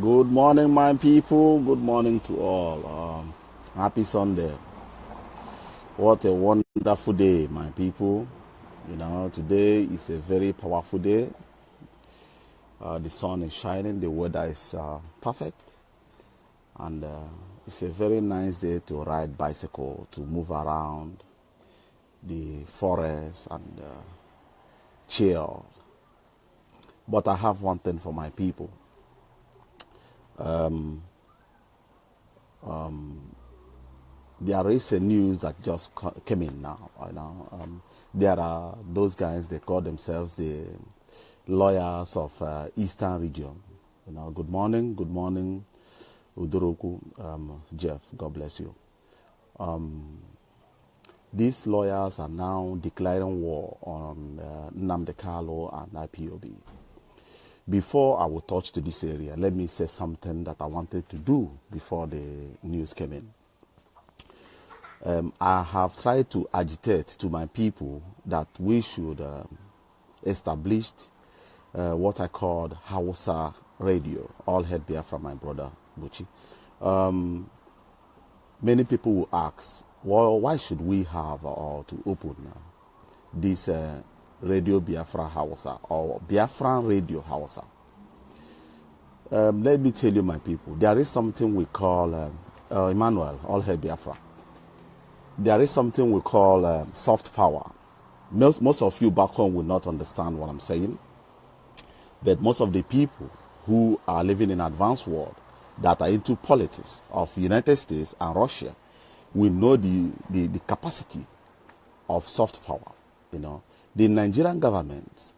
Good morning, my people. Good morning to all. Happy Sunday. What a wonderful day, my people. Today is a very powerful day. The sun is shining, the weather is perfect, and it's a very nice day to ride bicycle, to move around the forest and chill. But I have one thing for my people. There is a news that just came in now. There are those guys, they call themselves the lawyers of Eastern region. Good morning, Udoroku, Jeff. God bless you. These lawyers are now declaring war on Nnamdi Kanu and IPOB. Before I will touch to this area, let me say something that I wanted to do before the news came in. I have tried to agitate to my people that we should establish what I called Hausa radio. All head Biafra, my brother Buchi. Many people will ask, well, why should we have to open this Radio Biafra Hausa or Biafran Radio Hausa? Let me tell you, my people, there is something we call Emmanuel, all hail Biafra. There is something we call soft power. Most of you back home will not understand what I'm saying, but most of the people who are living in advanced world that are into politics of United States and Russia will know the capacity of soft power. The Nigerian government,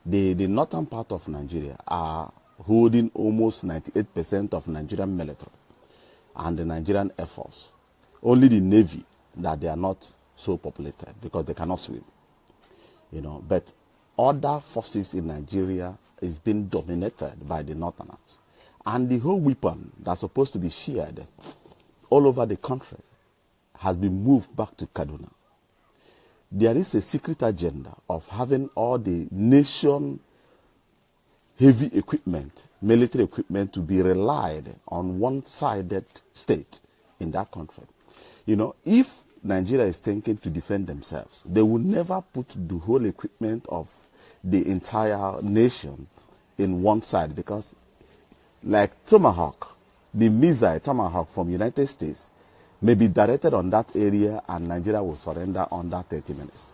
the northern part of Nigeria, are holding almost 98% of Nigerian military and the Nigerian Air Force. Only the Navy that they are not so populated because they cannot swim. But other forces in Nigeria is being dominated by the Northerners. And the whole weapon that's supposed to be shared all over the country has been moved back to Kaduna. There is a secret agenda of having all the nation heavy equipment, military equipment, to be relied on one-sided state in that country. If Nigeria is thinking to defend themselves, they will never put the whole equipment of the entire nation in one side, because like Tomahawk, the missile Tomahawk from United States may be directed on that area and Nigeria will surrender under 30 minutes.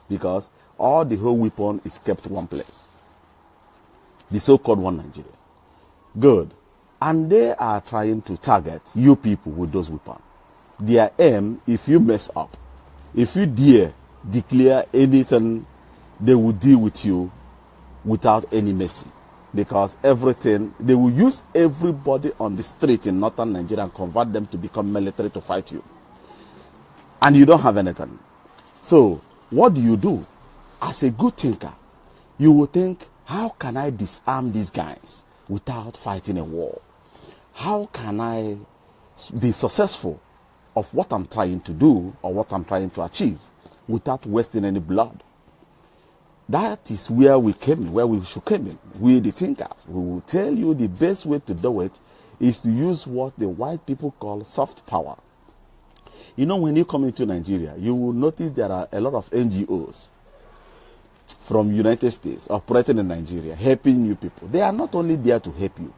Because all the whole weapon is kept one place. The so-called one Nigeria. Good. And they are trying to target you people with those weapons. Their aim, if you mess up, if you dare declare anything, they will deal with you without any mercy. Because everything, they will use everybody on the street in northern Nigeria and convert them to become military to fight you. And you don't have anything. So, what do? As a good thinker, you will think, how can I disarm these guys without fighting a war? How can I be successful of what I'm trying to do or what I'm trying to achieve without wasting any blood? That is where we came in, where we should come in. We, the thinkers, we will tell you the best way to do it is to use what the white people call soft power. When you come into Nigeria, you will notice there are a lot of NGOs from United States operating in Nigeria, helping you people. They are not only there to help you.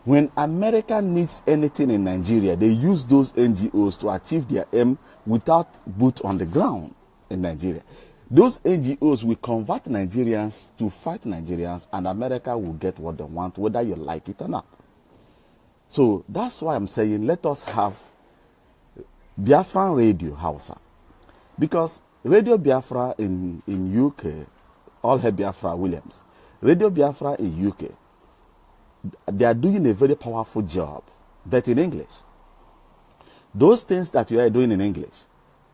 When America needs anything in Nigeria, they use those NGOs to achieve their aim without boot on the ground in Nigeria. Those NGOs will convert Nigerians to fight Nigerians, and America will get what they want, whether you like it or not. So that's why I'm saying let us have Biafran Radio Hausa. Because Radio Biafra in UK, all head Biafra Williams, Radio Biafra in UK, they are doing a very powerful job, but in English. Those things that you are doing in English,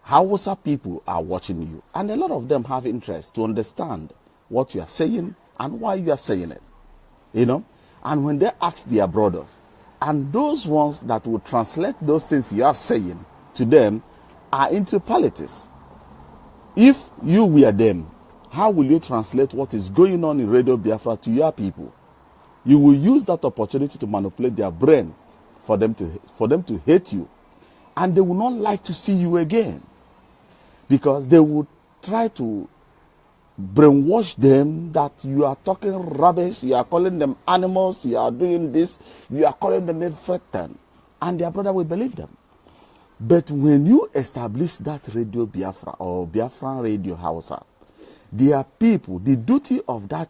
Hausa people are watching you, and a lot of them have interest to understand what you are saying and why you are saying it. And when they ask their brothers, and those ones that will translate those things you are saying to them are into politics. If you were them, how will you translate what is going on in Radio Biafra to your people? You will use that opportunity to manipulate their brain for them to hate you. And they will not like to see you again. Because they will try to brainwash them that you are talking rubbish, you are calling them animals, you are doing this, you are calling them everything. And their brother will believe them. But when you establish that Radio Biafra or Biafran Radio Hausa, their people, the duty of that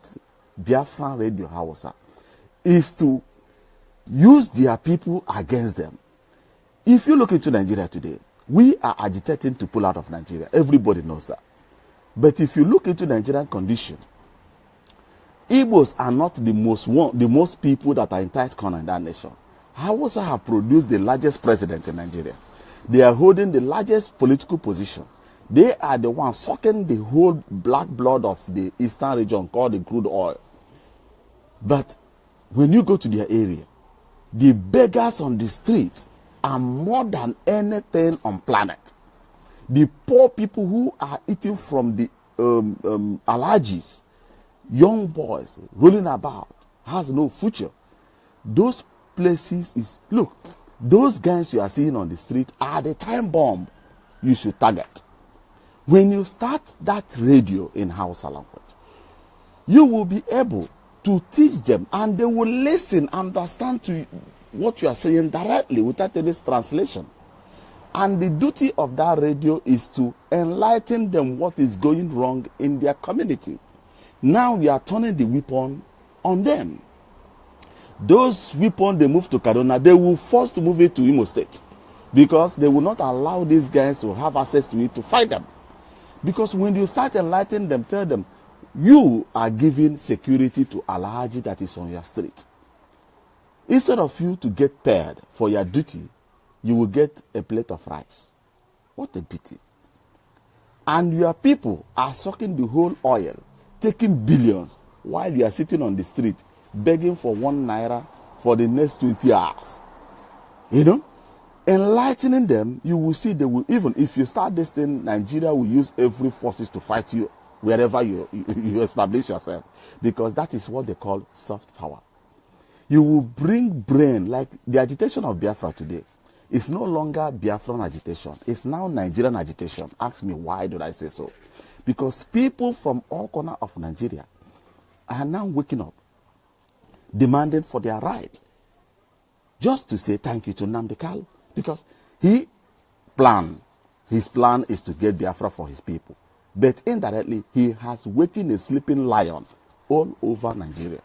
Biafran Radio Hausa is to use their people against them. If you look into Nigeria today, we are agitating to pull out of Nigeria. Everybody knows that. But if you look into Nigerian condition, Igbos are not the most people that are in tight corner in that nation. Hausa have produced the largest president in Nigeria. They are holding the largest political position. They are the ones sucking the whole black blood of the eastern region called the crude oil. But when you go to their area, the beggars on the street are more than anything on planet. The poor people who are eating from the allergies, young boys rolling about, has no future. Those places is, look, those guys you are seeing on the street are the time bomb you should target. When you start that radio in Hausa language, you will be able to teach them and they will listen, understand to what you are saying directly without any translation. And the duty of that radio is to enlighten them what is going wrong in their community. Now we are turning the weapon on them. Those weapons they move to Kaduna, they will force to move it to Imo State. Because they will not allow these guys to have access to it to fight them. Because when you start enlightening them, tell them, you are giving security to Alhaji that is on your street. Instead of you to get paid for your duty, you will get a plate of rice. What a pity. And your people are sucking the whole oil, taking billions, while you are sitting on the street, begging for 1 naira for the next 20 hours. You know? Enlightening them, you will see they will, even if you start this thing, Nigeria will use every forces to fight you wherever you establish yourself. Because that is what they call soft power. You will bring brain, like the agitation of Biafra today. It's no longer Biafran agitation. It's now Nigerian agitation. Ask me why did I say so? Because people from all corners of Nigeria are now waking up, demanding for their right. Just to say thank you to Nnamdi Kanu. Because his plan is to get Biafra for his people. But indirectly, he has wakened a sleeping lion all over Nigeria.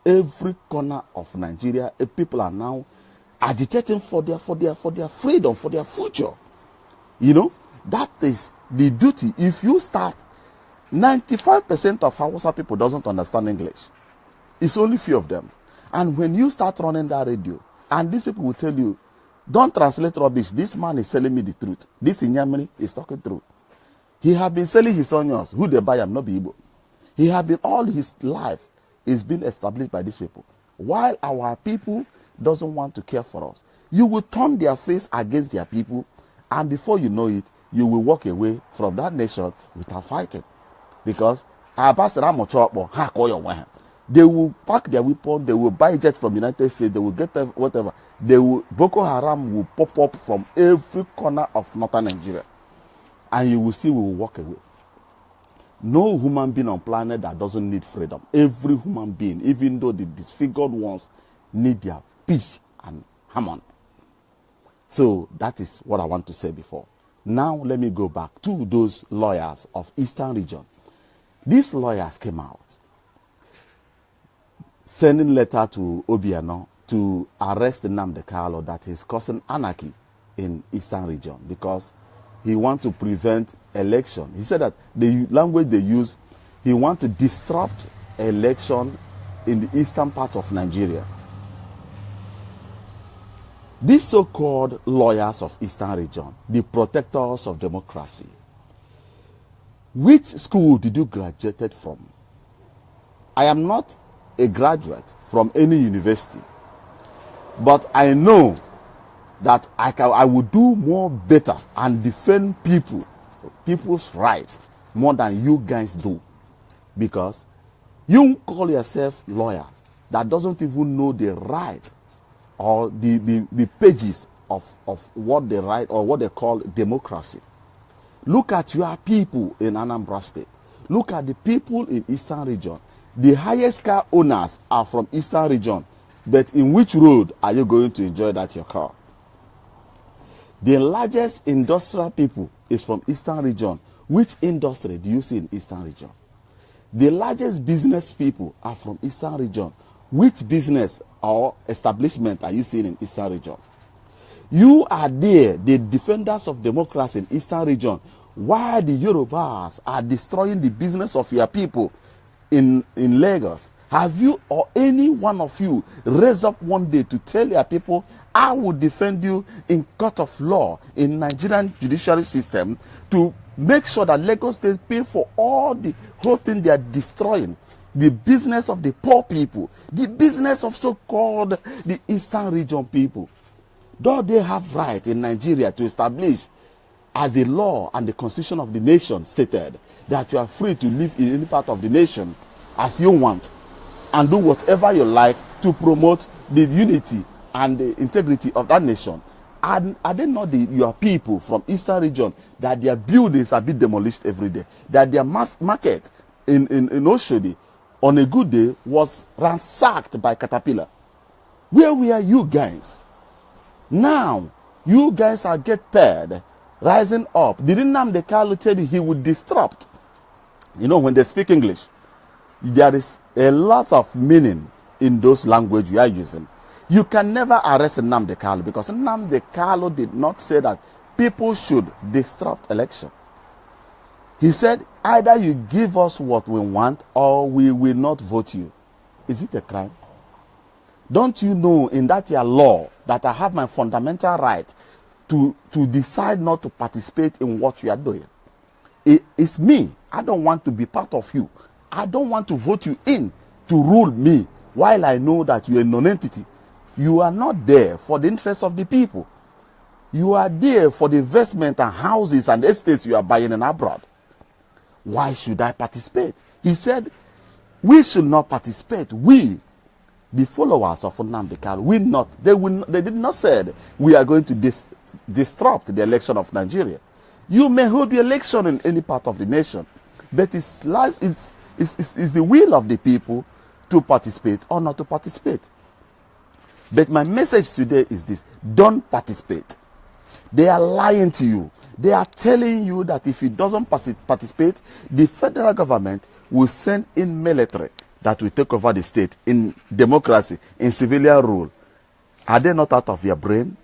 Every corner of Nigeria, people are now agitating for their freedom, for their future. You know, that is the duty. If you start, 95% of Hausa people doesn't understand English. It's only few of them. And when you start running that radio, and these people will tell you, don't translate rubbish. This man is telling me the truth. This Inyamini is talking truth. He has been selling his onions. Who they buy him, not be able. He has been all his life is being established by these people. While our people doesn't want to care for us. You will turn their face against their people, and before you know it, you will walk away from that nation without fighting. Because they will pack their weapon, they will buy jet from United States, they will get whatever. Boko Haram will pop up from every corner of northern Nigeria. And you will see we will walk away. No human being on planet that doesn't need freedom. Every human being, even though the disfigured ones, need their peace and harmony. So that is what I want to say before. Now let me go back to those lawyers of Eastern region. These lawyers came out, sending letter to Obiano to arrest Nnamdi Kanu that is causing anarchy in Eastern region because he wants to prevent election. He said that the language they use, he wants to disrupt election in the eastern part of Nigeria. These so-called lawyers of Eastern region, the protectors of democracy, which school did you graduate from? I am not a graduate from any university, but I know that I will do more better and defend people's rights more than you guys do. Because you call yourself lawyers, that doesn't even know the right or the pages of what they write or what they call democracy. Look at your people in Anambra State. Look at the people in Eastern Region. The highest car owners are from Eastern Region. But in which road are you going to enjoy that your car? The largest industrial people is from Eastern Region. Which industry do you see in Eastern Region? The largest business people are from Eastern Region. Which business or establishment are you seeing in Eastern Region? You are there, the defenders of democracy in Eastern Region, while the Yorubas are destroying the business of your people in Lagos. Have you or any one of you raised up one day to tell your people, I will defend you in court of law, in Nigerian judiciary system, to make sure that Lagos State pay for all the whole thing they are destroying? The business of the poor people, the business of so-called the Eastern Region people. Though they have right in Nigeria to establish as the law and the constitution of the nation stated that you are free to live in any part of the nation as you want and do whatever you like to promote the unity and the integrity of that nation. And are they not your people from Eastern Region that their buildings are being demolished every day? That their mass market in Oshodi on a good day was ransacked by Caterpillar? Where were you guys? Now, you guys are get paid, rising up. Didn't Nnamdi Kanu tell you he would disrupt? You know, when they speak English, there is a lot of meaning in those language you are using. You can never arrest Nnamdi Kanu because Nnamdi Kanu did not say that people should disrupt election. He said, either you give us what we want or we will not vote you. Is it a crime? Don't you know in that your law that I have my fundamental right to decide not to participate in what you are doing? It's me. I don't want to be part of you. I don't want to vote you in to rule me while I know that you are a non-entity. You are not there for the interest of the people. You are there for the investment and houses and estates you are buying in abroad. Why should I participate? He said, we should not participate. We, the followers of Nnamdi Kanu, we not. They did not say we are going to disrupt the election of Nigeria. You may hold the election in any part of the nation, but it's the will of the people to participate or not to participate. But my message today is this: don't participate. They are lying to you. They are telling you that if it doesn't participate, the federal government will send in military that will take over the state in democracy, in civilian rule. Are they not out of their brain?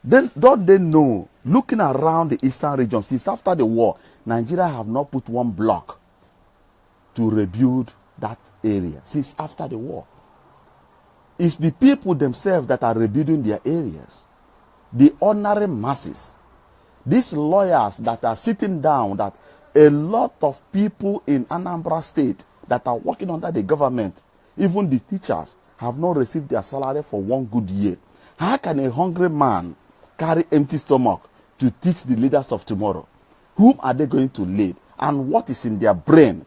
Then don't they know, looking around the Eastern region, since after the war, Nigeria have not put one block to rebuild that area since after the war. It's the people themselves that are rebuilding their areas. The ordinary masses. These lawyers that are sitting down, that a lot of people in Anambra State that are working under the government, even the teachers, have not received their salary for one good year. How can a hungry man carry empty stomach to teach the leaders of tomorrow? Whom are they going to lead? And what is in their brain?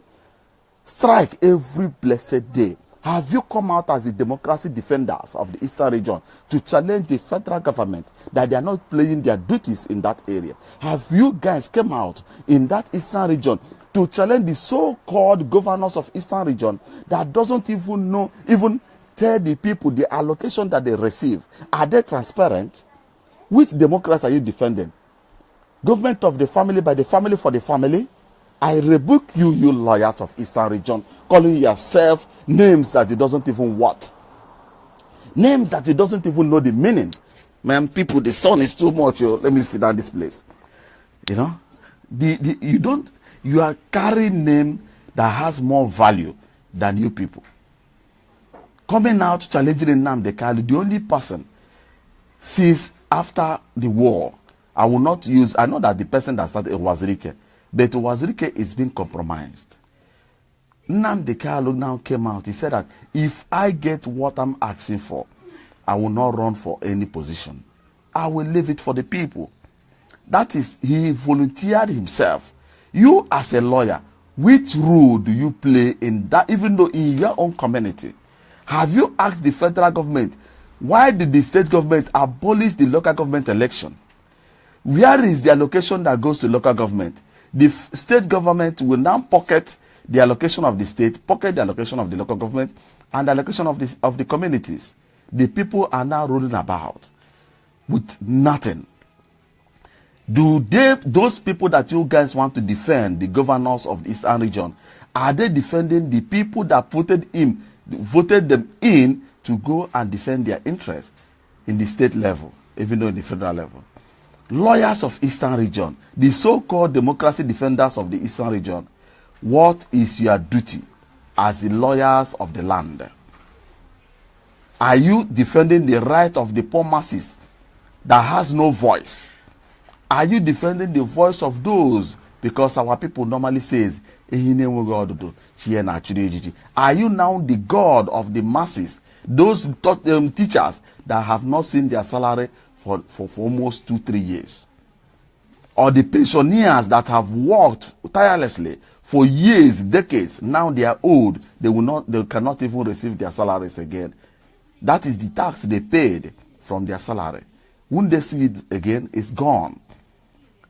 Strike every blessed day. Have you come out as the democracy defenders of the Eastern region to challenge the federal government that they are not playing their duties in that area? Have you guys come out in that Eastern region to challenge the so-called governors of Eastern region that doesn't even know, even tell the people the allocation that they receive? Are they transparent? Which democracy are you defending? Government of the family, by the family, for the family? I rebuke you, you lawyers of Eastern region, calling yourself names that you doesn't even what? Names that you doesn't even know the meaning. Man, people, the sun is too much. Yo. Let me sit down this place. You know, you are carrying name that has more value than you people. Coming out challenging Nnamdi Kanu, the only person since after the war, I will not use, I know that the person that started Wazirike, but Wazirike is being compromised. Nnamdi Kanu now came out. He said that if I get what I'm asking for, I will not run for any position. I will leave it for the people. That is, he volunteered himself. You as a lawyer, which role do you play in that, even though in your own community? Have you asked the federal government, why did the state government abolish the local government election? Where is the allocation that goes to local government? The state government will now pocket the allocation of the state, pocket the allocation of the local government, and the allocation of the communities. The people are now rolling about with nothing. Those people that you guys want to defend, the governors of the Eastern region, are they defending the people that voted them in to go and defend their interests in the state level, even though in the federal level? Lawyers of Eastern region, the so-called democracy defenders of the Eastern region, what is your duty as the lawyers of the land? Are you defending the right of the poor masses that has no voice? Are you defending the voice of those? Because our people normally says, are you now the God of the masses? Those teachers that have not seen their salary for almost 2-3 years. Or the pensioners that have worked tirelessly for years, decades. Now they are old. They cannot even receive their salaries again. That is the tax they paid from their salary. When they see it again, it's gone.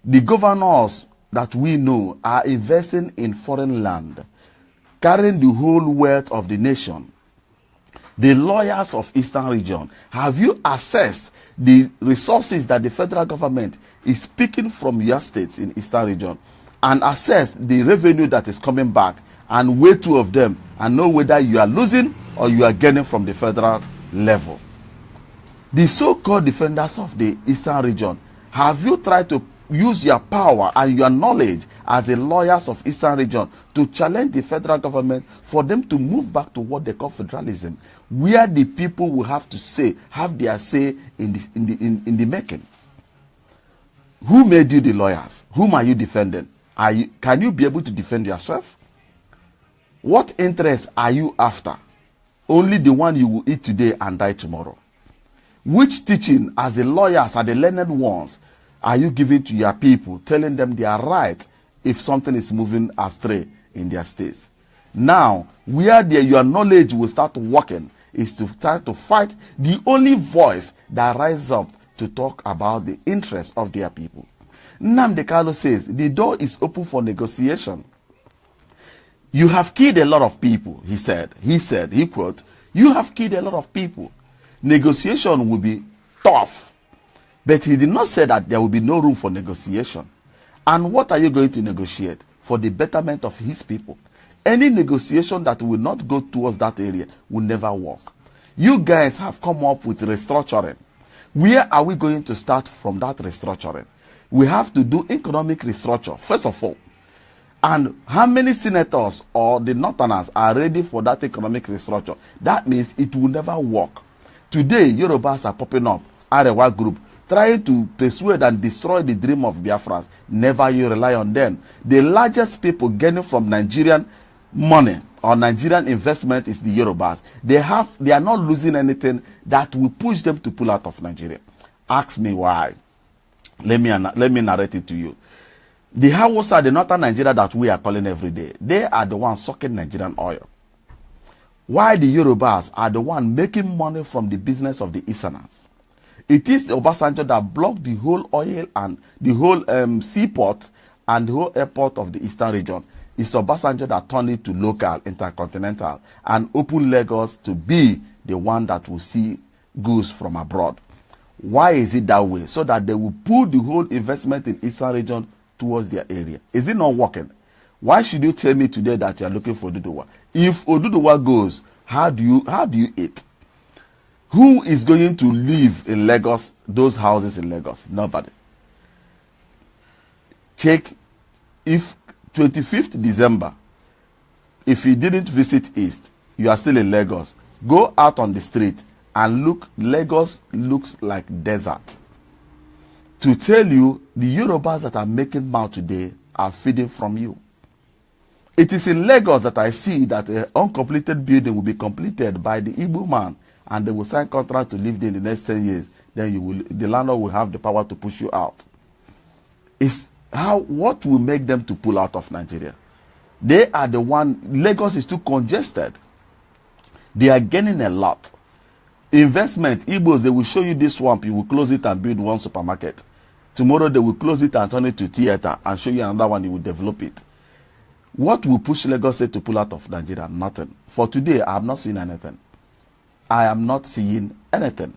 The governors that we know are investing in foreign land, carrying the whole wealth of the nation. The lawyers of Eastern region, have you assessed the resources that the federal government is picking from your states in Eastern region, and assess the revenue that is coming back, and weigh two of them and know whether you are losing or you are gaining from the federal level? The so-called defenders of the Eastern region, have you tried to use your power and your knowledge as the lawyers of Eastern region to challenge the federal government for them to move back to what they call federalism, where the people will have their say in the making? Who made you the lawyers? Whom are you defending? Can you be able to defend yourself? What interest are you after? Only the one you will eat today and die tomorrow. Which teaching as the lawyers are the learned ones are you giving to your people, telling them they are right if something is moving astray in their states? Now, where your knowledge will start working is to start to fight the only voice that rises up to talk about the interests of their people. Nnamdi Kanu says the door is open for negotiation. You have killed a lot of people, he said, he quote, you have killed a lot of people. Negotiation will be tough. But he did not say that there will be no room for negotiation. And what are you going to negotiate? For the betterment of his people. Any negotiation that will not go towards that area will never work. You guys have come up with restructuring. Where are we going to start from that restructuring? We have to do economic restructure, first of all. And how many senators or the northerners are ready for that economic restructure? That means it will never work. Today, Yorubas are popping up, Arewa group, trying to persuade and destroy the dream of Biafrans. Never you rely on them. The largest people gaining from Nigerian money or Nigerian investment is the Yorubas. They are not losing anything that will push them to pull out of Nigeria. Ask me why. Let me narrate it to you. The Hausa, the northern Nigeria that we are calling every day, they are the ones sucking Nigerian oil. Why the Yorubas are the ones making money from the business of the Easterners. It is the Obasanjo that blocked the whole oil and the whole seaport and the whole airport of the Eastern region. It's Obasanjo that turned it to local, intercontinental, and opened Lagos to be the one that will see goods from abroad. Why is it that way? So that they will pull the whole investment in Eastern region towards their area. Is it not working? Why should you tell me today that you are looking for Oduduwa? If Oduduwa goes, how do you eat? Who is going to live in Lagos, those houses in Lagos? Nobody. Check if 25th December, if you didn't visit East, you are still in Lagos. Go out on the street and look. Lagos looks like desert. To tell you, the Yorubas that are making mouth today are feeding from you. It is in Lagos that I see that an uncompleted building will be completed by the Igbo man, and they will sign contract to live there in the next 10 years. Then the landlord will have the power to push you out. What will make them to pull out of Nigeria? They are the one. Lagos is too congested. They are gaining a lot. Investment, Igbos, they will show you this swamp, you will close it and build one supermarket. Tomorrow they will close it and turn it to theater and show you another one, you will develop it. What will push Lagos State to pull out of Nigeria? Nothing. For today, I have not seen anything. I am not seeing anything.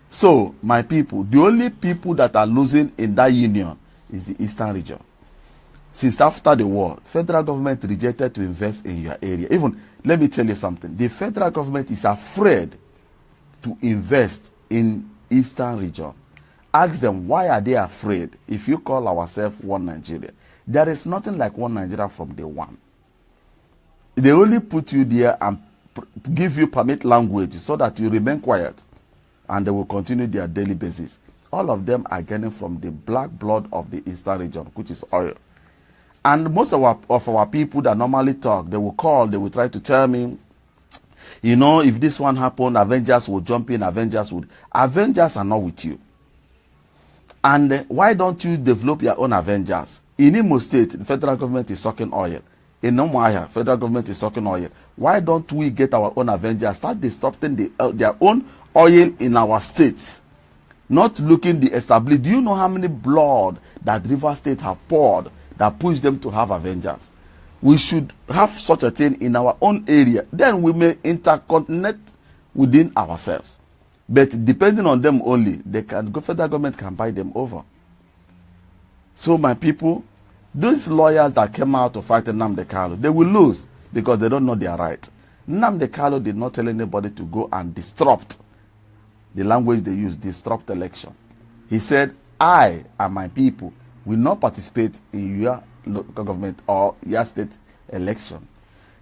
So, my people, the only people that are losing in that union is the Eastern region. Since after the war, federal government rejected to invest in your area. Even, let me tell you something. The federal government is afraid to invest in Eastern region. Ask them, why are they afraid if you call ourselves one Nigeria? There is nothing like one Nigeria from day one. They only put you there and give you permit language so that you remain quiet, and they will continue their daily basis. All of them are getting from the black blood of the Eastern region, which is oil. And most of our people that normally talk, they will call, they will try to tell me, you know, if this one happened, Avengers will jump in, Avengers are not with you. And why don't you develop your own Avengers? In Imo State, the federal government is sucking oil. In Umuahia, federal government is sucking oil. Why don't we get our own Avengers, start disrupting their own oil in our states? Not looking the established. Do you know how many blood that River State have poured that pushed them to have Avengers? We should have such a thing in our own area. Then we may interconnect within ourselves. But depending on them only, federal government can buy them over. So my people, those lawyers that came out to fight Nnamdi Kanu, they will lose because they don't know their right. Nnamdi Kanu did not tell anybody to go and disrupt the language they use, disrupt election. He said, I and my people will not participate in your local government or your state election.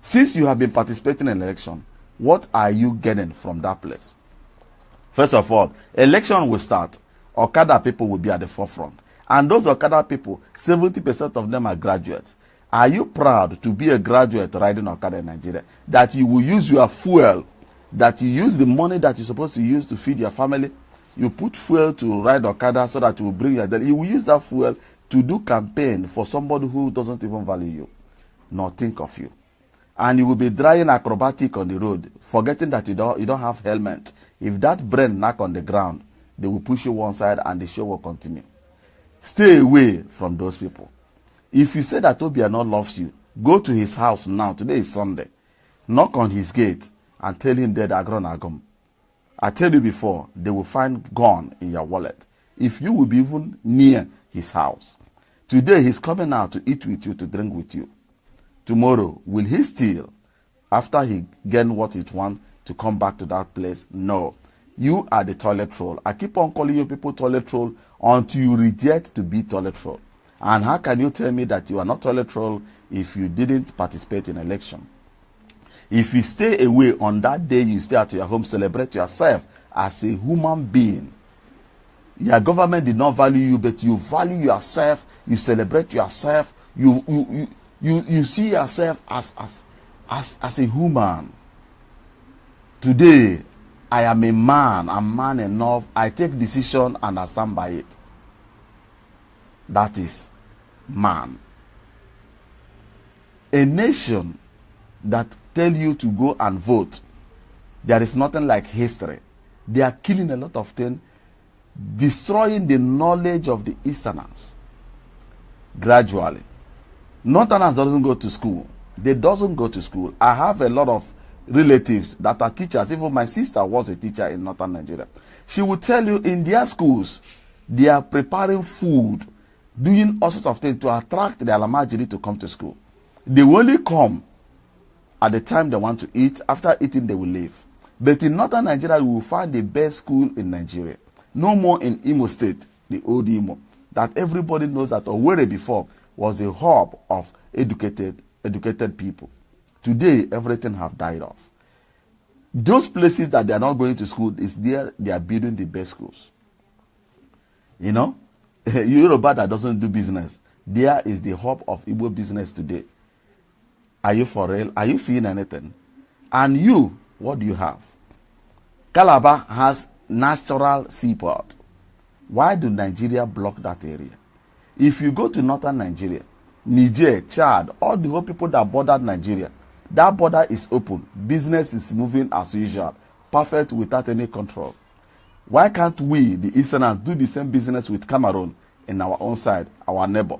Since you have been participating in election, what are you getting from that place? First of all, election will start. Okada people will be at the forefront. And those Okada people, 70% of them are graduates. Are you proud to be a graduate riding Okada in Nigeria? That you will use your fuel, that you use the money that you're supposed to use to feed your family, you put fuel to ride Okada so that you will bring your daddy. You will use that fuel to do campaign for somebody who doesn't even value you, nor think of you. And you will be driving acrobatic on the road, forgetting that you don't have helmet. If that brain knock on the ground, they will push you one side and the show will continue. Stay away from those people. If you say that Obiano loves you, go to his house now. Today is Sunday. Knock on his gate and tell him that Agron Agum. I tell you before, they will find gun in your wallet. If you will be even near his house. Today he's coming out to eat with you, to drink with you. Tomorrow, will he steal after he gain what he wants to come back to that place? No. You are the toilet troll. I keep on calling you people toilet troll until you reject to be toilet troll. And how can you tell me that you are not toilet troll if you didn't participate in election? If you stay away on that day, you stay at your home, celebrate yourself as a human being. Your government did not value you, but you value yourself. You celebrate yourself. You see yourself as a human. Today, I am a man. I'm man enough. I take decision and I stand by it. That is man. A nation that tell you to go and vote, there is nothing like history. They are killing a lot of things, destroying the knowledge of the Easterners gradually. Northerners doesn't go to school. They doesn't go to school. I have a lot of relatives that are teachers. Even my sister was a teacher in Northern Nigeria. She will tell you in their schools, they are preparing food, doing all sorts of things to attract the Alamajiri to come to school. They will only come at the time they want to eat. After eating, they will leave. But in Northern Nigeria, you will find the best school in Nigeria. No more in Imo State, the old Imo, that everybody knows that Owerri before was the hub of educated people. Today, everything have died off. Those places that they are not going to school, is there they are building the best schools. You know, Yoruba that doesn't do business, there is the hub of Igbo business today. Are you for real? Are you seeing anything? And you, what do you have? Calabar has natural seaport. Why do Nigeria block that area? If you go to Northern Nigeria, Niger, Chad, all the whole people that bordered Nigeria, That border is open. Business is moving as usual. Perfect without any control. Why can't we, the Easterners, do the same business with Cameroon in our own side, our neighbor?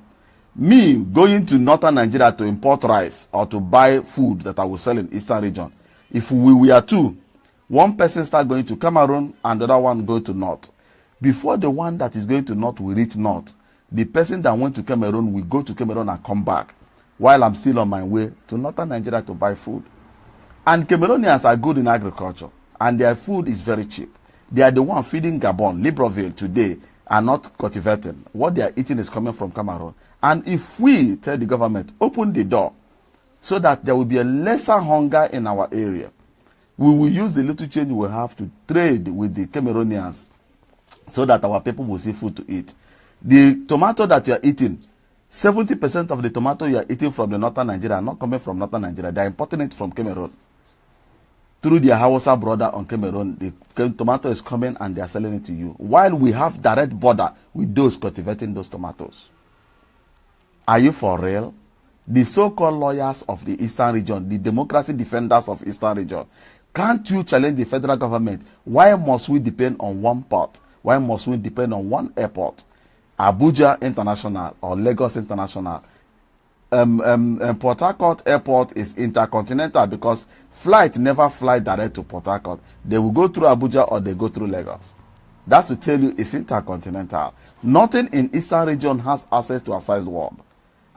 Me going to northern Nigeria to import rice or to buy food that I will sell in Eastern region. If we are two, one person start going to Cameroon and the other one go to north. Before the one that is going to north will reach north, the person that went to Cameroon will go to Cameroon and come back while I'm still on my way to northern Nigeria to buy food. And Cameroonians are good in agriculture and their food is very cheap. They are the one feeding Gabon, Libreville today are not cultivating. What they are eating is coming from Cameroon. And if we tell the government, open the door so that there will be a lesser hunger in our area, we will use the little change we have to trade with the Cameroonians so that our people will see food to eat. The tomato that you are eating, 70% of the tomato you are eating from the northern Nigeria are not coming from northern Nigeria. They are importing it from Cameroon. Through their Hausa brother on Cameroon, the tomato is coming and they are selling it to you. While we have direct border with those cultivating those tomatoes. Are you for real? The so-called lawyers of the Eastern region, the democracy defenders of Eastern region, can't you challenge the federal government? Why must we depend on one port? Why must we depend on one airport? Abuja International or Lagos International. Port Harcourt Airport is intercontinental because flight never fly direct to Port Harcourt. They will go through Abuja or they go through Lagos. That's to tell you it's intercontinental. Nothing in Eastern region has access to outside world.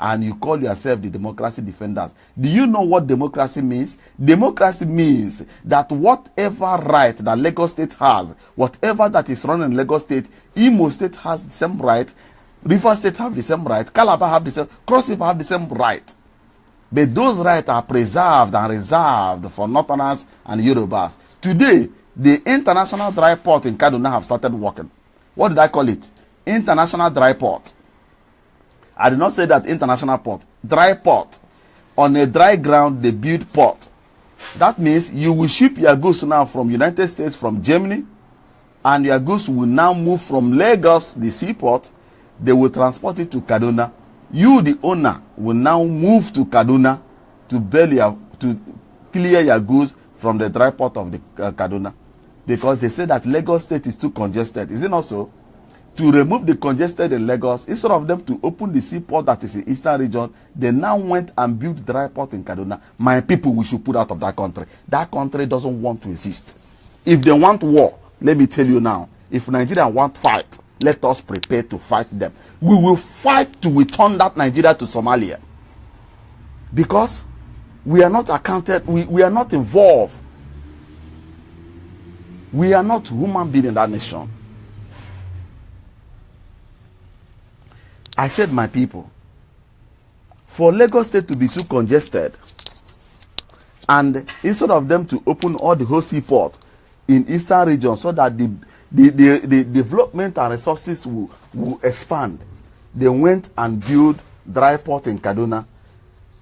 And you call yourself the democracy defenders. Do you know what democracy means? Democracy means that whatever right that Lagos State has, whatever that is run in Lagos State, Imo State has the same right, River State have the same right, Calabar have the same, Cross River have the same right. But those rights are preserved and reserved for Northerners and Yorubas. Today, the international dry port in Kaduna have started working. What did I call it? International dry port. I did not say that international port. Dry port. On a dry ground, they build port. That means you will ship your goods now from United States, from Germany, and your goods will now move from Lagos, the seaport. They will transport it to Kaduna. You, the owner, will now move to Kaduna to clear your goods from the dry port of the Kaduna. Because they say that Lagos State is too congested. Is it not so? To remove the congested in Lagos, instead of them to open the seaport that is in Eastern region, they now went and built dry port in Kaduna. My people, we should put out of that country. That country doesn't want to exist. If they want war, let me tell you now, if Nigeria want fight, let us prepare to fight them. We will fight to return that Nigeria to Somalia. Because we are not accounted, we are not involved. We are not human beings in that nation. I said, my people, for Lagos State to be too congested, and instead of them to open all the whole seaport in Eastern region so that the development and resources will expand, they went and built dry port in Kaduna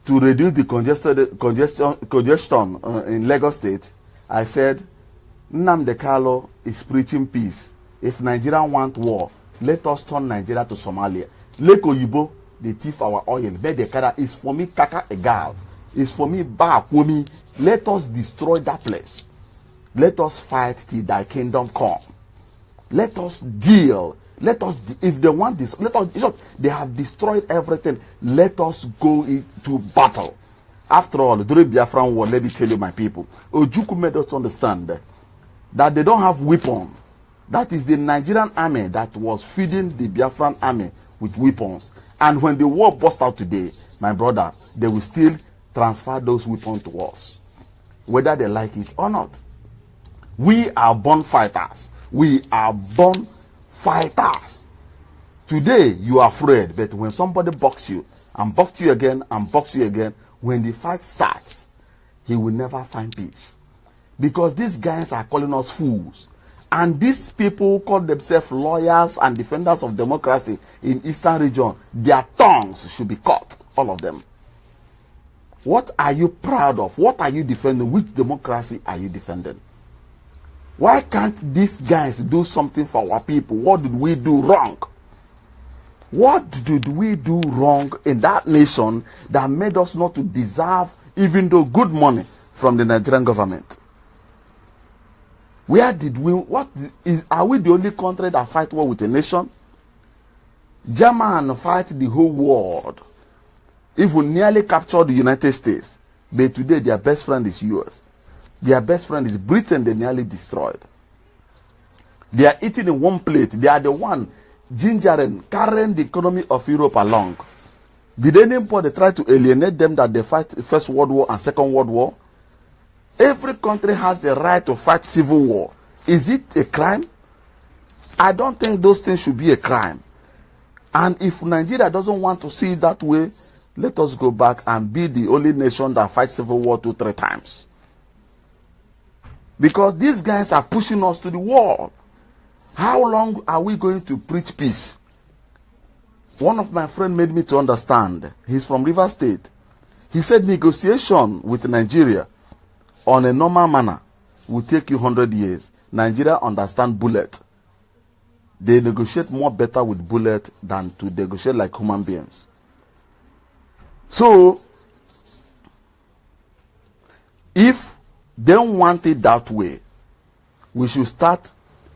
to reduce the congestion in Lagos State. I said, Nnamdi Kanu is preaching peace. If Nigeria want war, let us turn Nigeria to Somalia. Lake Oyibo, they thief our oil. Bedekara is for me, Kaka Egal. It's for me, Bakwumi. Let us destroy that place. Let us fight till thy kingdom come. Let us deal. Let us, if they want this, let us, they have destroyed everything. Let us go into battle. After all, during Biafran war, let me tell you, my people, Ojukwu made us understand that they don't have weapons. That is the Nigerian army that was feeding the Biafran army with weapons. And when the war burst out today, my brother, they will still transfer those weapons to us, whether they like it or not. We are born fighters. We are born fighters. Today, you are afraid, but when somebody boxes you, and boxes you again, and boxes you again, when the fight starts, he will never find peace. Because these guys are calling us fools. And these people who call themselves lawyers and defenders of democracy in Eastern region, their tongues should be cut, all of them. What are you proud of? What are you defending? Which democracy are you defending? Why can't these guys do something for our people? What did we do wrong? What did we do wrong in that nation that made us not to deserve even though good money from the Nigerian government. Where did we, are we the only country that fight war with a nation? Germany fight the whole world. Even nearly captured the United States. But today their best friend is US. Their best friend is Britain, they nearly destroyed. They are eating in one plate. They are the one gingering, carrying the economy of Europe along. Did anybody try to alienate them that they fight First World War and Second World War? Every country has the right to fight civil war. Is it a crime? I don't think those things should be a crime. And if Nigeria doesn't want to see it that way, let us go back and be the only nation that fights civil war 2-3 times. Because these guys are pushing us to the wall. How long are we going to preach peace? One of my friends made me to understand. He's from Rivers State. He said negotiation with Nigeria on a normal manner will take you 100 years. Nigeria understand bullet. They negotiate more better with bullet than to negotiate like human beings. So, if they don't want it that way, we should start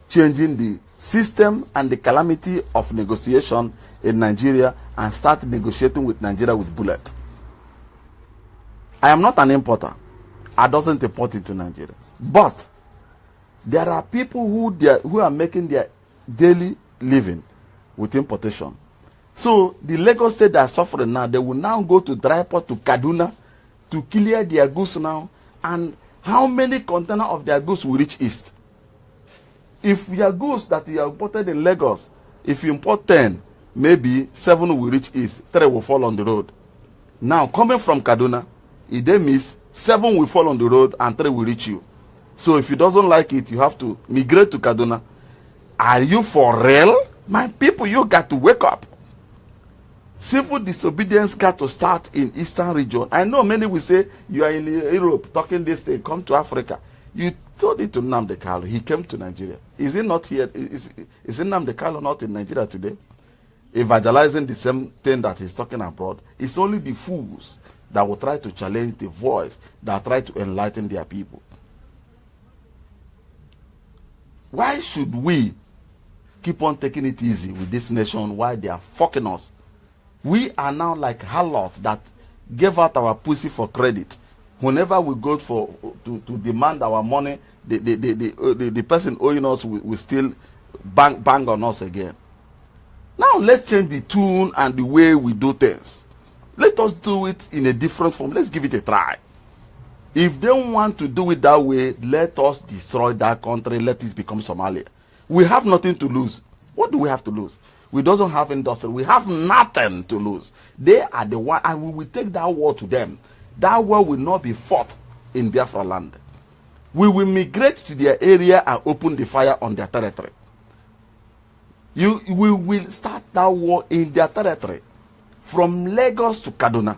changing the system and the calamity of negotiation in Nigeria and start negotiating with Nigeria with bullet. I am not an importer. I doesn't import into Nigeria. But there are people who are making their daily living with importation. So the Lagos State that are suffering now, they will now go to dry port to Kaduna to clear their goods now. And how many containers of their goods will reach east? If your goods that you have imported in Lagos, if you import 10, maybe 7 will reach east, 3 will fall on the road. Now, coming from Kaduna, if they miss, 7 will fall on the road and 3 will reach you. So if you doesn't like it, you have to migrate to Kaduna. Are you for real? My people, you got to wake up. Civil disobedience got to start in Eastern region. I know many will say, you are in Europe, talking this thing, come to Africa. You told it to Nnamdi Kanu. He came to Nigeria. Is he not here? Is Nnamdi Kanu not in Nigeria today? Evangelizing the same thing that he's talking abroad. It's only the fools that will try to challenge the voice, that try to enlighten their people. Why should we keep on taking it easy with this nation while they are fucking us? We are now like harlot that gave out our pussy for credit. Whenever we go to demand our money, the person owing us will still bang on us again. Now let's change the tune and the way we do things. Let us do it in a different form. Let's give it a try. If they don't want to do it that way, let us destroy that country. Let it become Somalia. We have nothing to lose. What do we have to lose? We don't have industry. We have nothing to lose. They are the one, and we will take that war to them. That war will not be fought in Biafra land. We will migrate to their area and open the fire on their territory. We will start that war in their territory. From Lagos to Kaduna.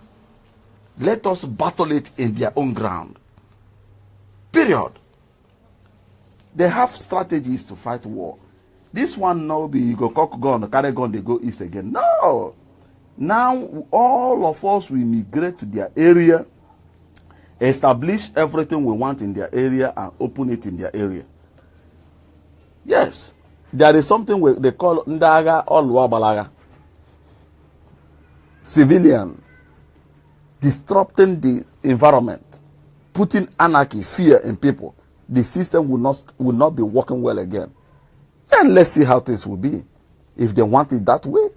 Let us battle it in their own ground. Period. They have strategies to fight war. This one now be you go cock gun, carry gun, they go east again. No. Now all of us will migrate to their area, establish everything we want in their area and open it in their area. Yes. There is something they call Ndaga or Luabalaga. Civilian. Disrupting the environment. Putting anarchy, fear in people. The system will not be working well again. And let's see how things will be. If they want it that way.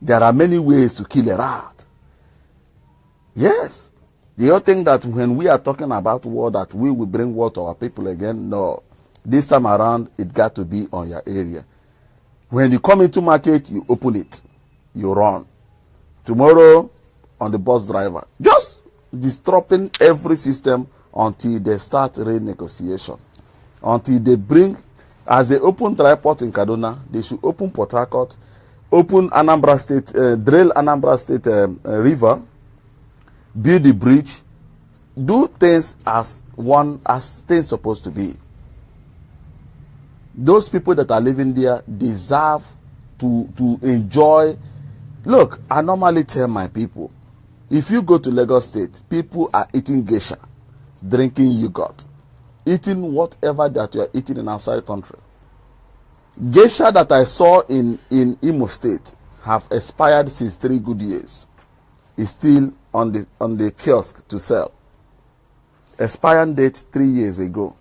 There are many ways to kill a rat. Yes. The other thing that when we are talking about war, that we will bring war to our people again, no. This time around, it got to be on your area. When you come into market, you open it. You run. Tomorrow, on the bus driver. Just disrupting every system until they start renegotiation. Until they bring, as they open dry port in Kaduna, they should open Port Harcourt, open Anambra State, drill Anambra State river, build the bridge, do things as things supposed to be. Those people that are living there deserve to enjoy. Look, I normally tell my people, If you go to Lagos State, people are eating geisha, drinking yogurt, eating whatever that you are eating in outside country. Geisha that I saw in Imo State have expired since 3 good years. Is still on the kiosk to sell. Expiring date 3 years ago.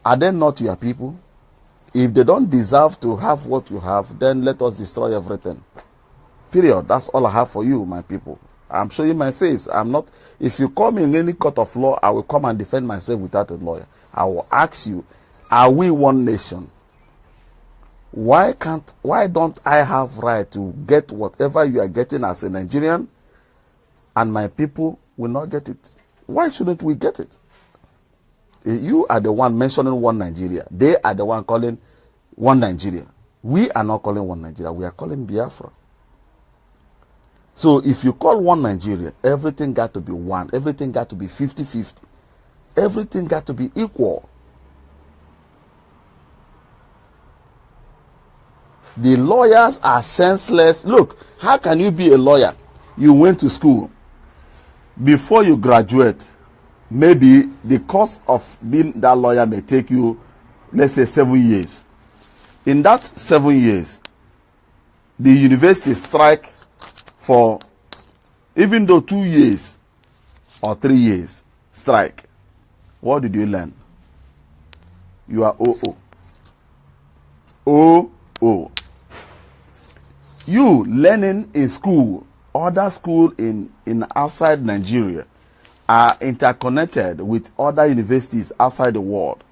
Are they not your people? If they don't deserve to have what you have, then let us destroy everything. Period. That's all I have for you, my people. I'm showing my face. I'm not. If you come in any court of law, I will come and defend myself without a lawyer. I will ask you, are we one nation? Why don't I have right to get whatever you are getting as a Nigerian, and my people will not get it? Why shouldn't we get it? You are the one mentioning one Nigeria. They are the one calling one Nigeria. We are not calling one Nigeria. We are calling Biafra. So if you call one Nigeria, everything got to be one. Everything got to be 50-50. Everything got to be equal. The lawyers are senseless. Look, how can you be a lawyer? You went to school. Before you graduate, maybe the course of being that lawyer may take you, let's say, 7 years. In that 7 years, the university strike for, even though 2 years or 3 years strike. What did you learn? You are OO. OO. You learning in school, other school in outside Nigeria are interconnected with other universities outside the world.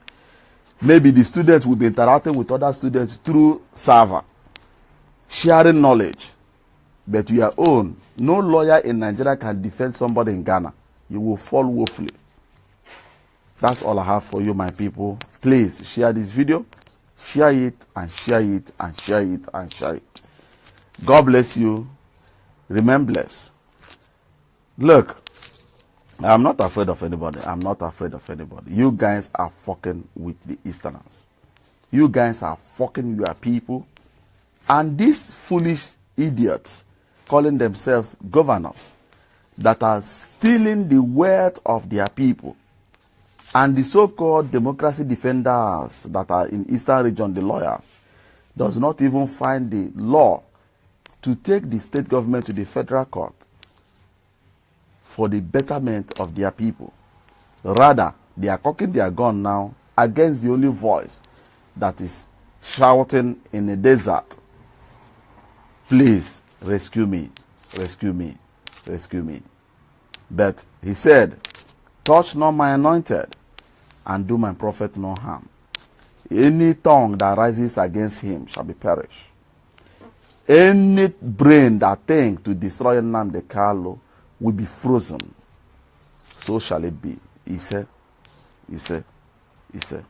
Maybe the students will be interacting with other students through server, sharing knowledge. But your own, no lawyer in Nigeria can defend somebody in Ghana. You will fall woefully. That's all I have for you, my people. Please share this video. Share it and share it and share it and share it. God bless you. Remain blessed. Look, I'm not afraid of anybody. I'm not afraid of anybody. You guys are fucking with the Easterners. You guys are fucking your people. And these foolish idiots calling themselves governors that are stealing the wealth of their people, and the so-called democracy defenders that are in Eastern region, the lawyers, does not even find the law to take the state government to the federal court for the betterment of their people. Rather, they are cocking their gun now against the only voice that is shouting in the desert, please rescue me, rescue me, rescue me. But he said, touch not my anointed and do my prophet no harm. Any tongue that rises against him shall be perished. Any brain that thinks to destroy Nnamdi Kanu will be frozen. So shall it be. He said, he said, he said.